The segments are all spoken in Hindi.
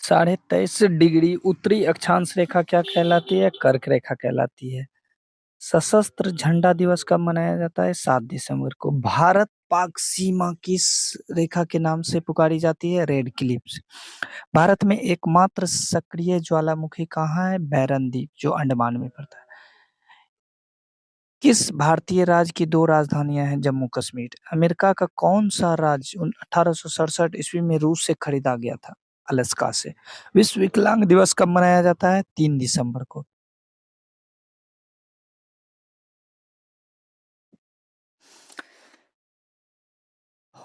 23.5 डिग्री उत्तरी अक्षांश रेखा क्या कहलाती है? कर्क रेखा कहलाती है। सशस्त्र झंडा दिवस कब मनाया जाता है? 7 दिसंबर को। भारत पाक सीमा किस रेखा के नाम से पुकारी जाती है? Red clips. भारत में एकमात्र सक्रिय ज्वालामुखी कहाँ है? बैरन द्वीप, जो अंडमान में पड़ता है। किस भारतीय राज्य की 2 राजधानियां हैं? जम्मू कश्मीर। अमेरिका का कौन सा राज्य 1867 ईस्वी में रूस से खरीदा गया था? अलास्का से। विश्व विकलांग दिवस कब मनाया जाता है? 3 दिसंबर को।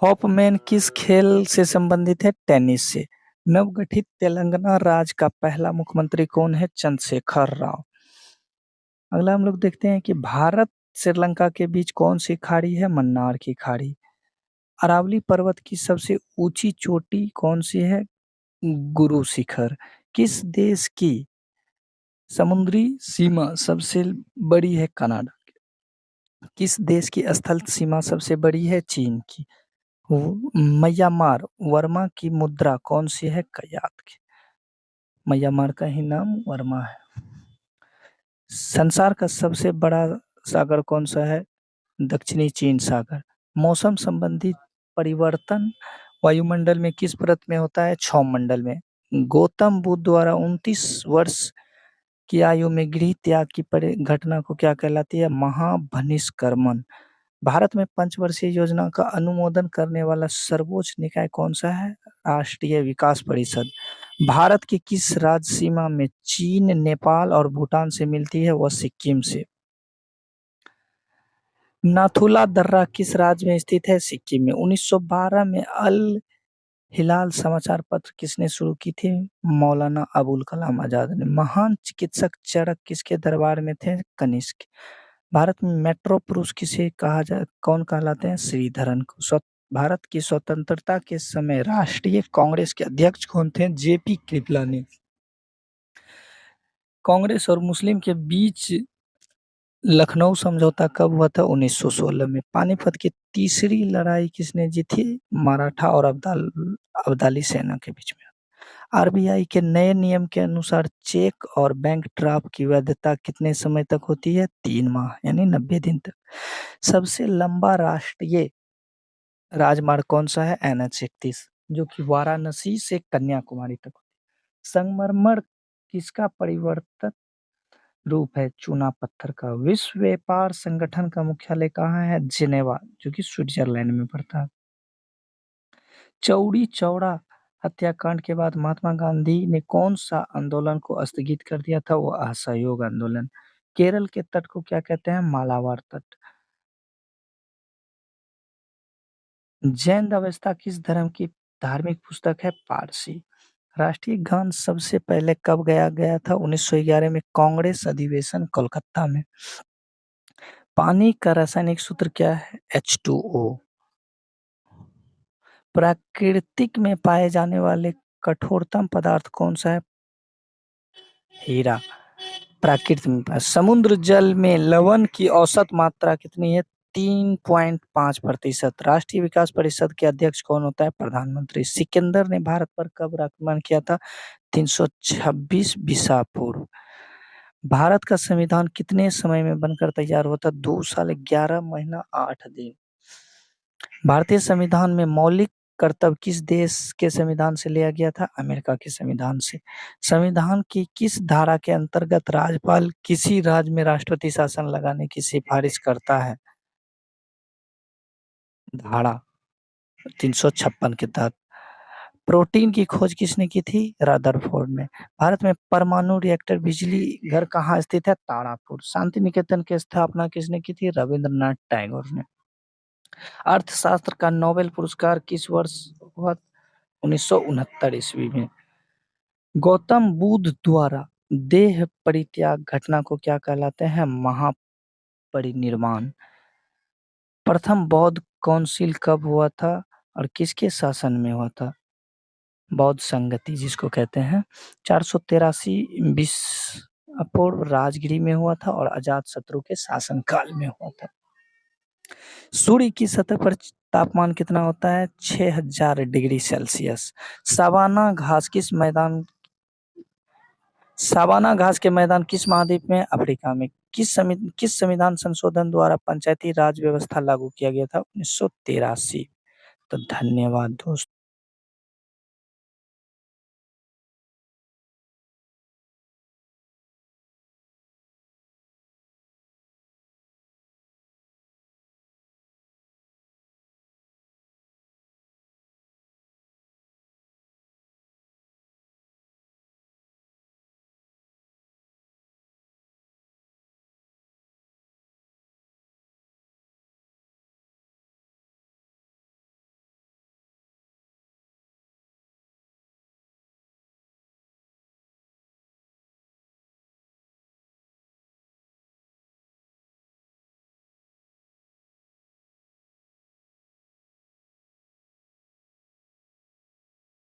हॉपमैन किस खेल से संबंधित है? टेनिस से। नवगठित तेलंगाना राज्य का पहला मुख्यमंत्री कौन है? चंद्रशेखर राव। अगला हम लोग देखते हैं कि भारत श्रीलंका के बीच कौन सी खाड़ी है? मन्नार की खाड़ी। अरावली पर्वत की सबसे ऊंची चोटी कौन सी है? गुरु शिखर। किस देश की समुद्री सीमा सबसे बड़ी है? कनाडा। किस देश की स्थल सीमा सबसे बड़ी है? चीन की। म्यांमार वर्मा की मुद्रा कौन सी है? कयात की। म्यांमार का ही नाम वर्मा है। संसार का सबसे बड़ा सागर कौन सा है? दक्षिणी चीन सागर। मौसम संबंधी परिवर्तन वायुमंडल में किस परत में होता है? क्षौमंडल में। गौतम बुद्ध द्वारा 29 वर्ष की आयु में गृह त्याग की घटना को क्या कहलाती है? महाभनिष्कर्मण। भारत में पंचवर्षीय योजना का अनुमोदन करने वाला सर्वोच्च निकाय कौन सा है? राष्ट्रीय विकास परिषद। भारत की किस राज्य सीमा में चीन, नेपाल और भूटान से मिलती है? वह सिक्किम से। नाथुला दर्रा किस राज्य में स्थित है? सिक्किम में। 1912 में अल हिलाल समाचार पत्र किसने शुरू की थी? मौलाना अबुल कलाम आजाद ने। महान चिकित्सक चरक किसके दरबार में थे? कनिष्क। भारत में मेट्रो पुरुष किसे कौन कहलाते हैं? श्रीधरन को। भारत की स्वतंत्रता के समय राष्ट्रीय कांग्रेस के अध्यक्ष कौन थे? जेपी कृपलानी। कांग्रेस और मुस्लिम के बीच लखनऊ समझौता कब हुआ था? 1916 में। पानीपत की तीसरी लड़ाई किसने जीती? मराठा और अब्दाली सेना के बीच में। आरबीआई के नए नियम के अनुसार चेक और बैंक ड्राफ्ट की वैधता कितने समय तक होती है? 3 माह यानी 90 दिन तक। सबसे लंबा राष्ट्रीय राजमार्ग कौन सा है? NH-31, जो कि वाराणसी से कन्याकुमारी तक। संगमरमर किसका परिवर्तित रूप है? चूना पत्थर का। विश्व व्यापार संगठन का मुख्यालय कहाँ है? जिनेवा, जो कि स्विट्जरलैंड में पड़ता है। चौरी चौरा हत्याकांड के बाद महात्मा गांधी ने कौन सा आंदोलन को स्थगित कर दिया था? वो असहयोग आंदोलन। केरल के तट को क्या कहते हैं? मालाबार तट। जैन अवस्था किस धर्म की धार्मिक पुस्तक है? पारसी। राष्ट्रीय गान सबसे पहले कब गाया गया था? 1911 में, कांग्रेस अधिवेशन कोलकाता में। पानी का रासायनिक सूत्र क्या है? H2O। प्राकृतिक में पाए जाने वाले कठोरतम पदार्थ कौन सा है? हीरा। प्राकृतिक में समुद्र जल में लवण की औसत मात्रा कितनी है? 3.5%। राष्ट्रीय विकास परिषद के अध्यक्ष कौन होता है? प्रधानमंत्री। सिकंदर ने भारत पर कब आक्रमण किया था? 326 ईसा पूर्व। भारत का संविधान कितने समय में बनकर तैयार होता? 2 साल 11 महीना 8 दिन। भारतीय संविधान में मौलिक कर्तव्य किस देश के संविधान से लिया गया था? अमेरिका के संविधान से। संविधान की किस धारा के अंतर्गत राज्यपाल किसी राज्य में राष्ट्रपति शासन लगाने की सिफारिश करता है? धारा 356 के तहत। प्रोटीन की खोज किसने की थी? रदरफोर्ड ने। भारत में परमाणु रिएक्टर बिजली घर कहाँ स्थित है? तारापुर। शांति निकेतन की स्थापना किसने की थी? रविंद्रनाथ टैगोर ने। अर्थशास्त्र का नोबेल पुरस्कार किस वर्ष हुआ? 1969 ईस्वी में। गौतम बुद्ध द्वारा देह परित्याग घटना को क्या कहलाते हैं? महापरिनिर्वाण। प्रथम बौद्ध काउंसिल कब हुआ था और किसके शासन में हुआ था? बौद्ध संगति जिसको कहते हैं। 483 ईसा पूर्व राजगिरी में हुआ था और अजात शत्रु के शासन काल में हुआ था। सूर्य की सतह पर तापमान कितना होता है? 6000 डिग्री सेल्सियस। सवाना घास के मैदान किस महाद्वीप में? अफ्रीका में। किस संविधान संशोधन द्वारा पंचायती राज व्यवस्था लागू किया गया था? 1983। तो धन्यवाद दोस्तों।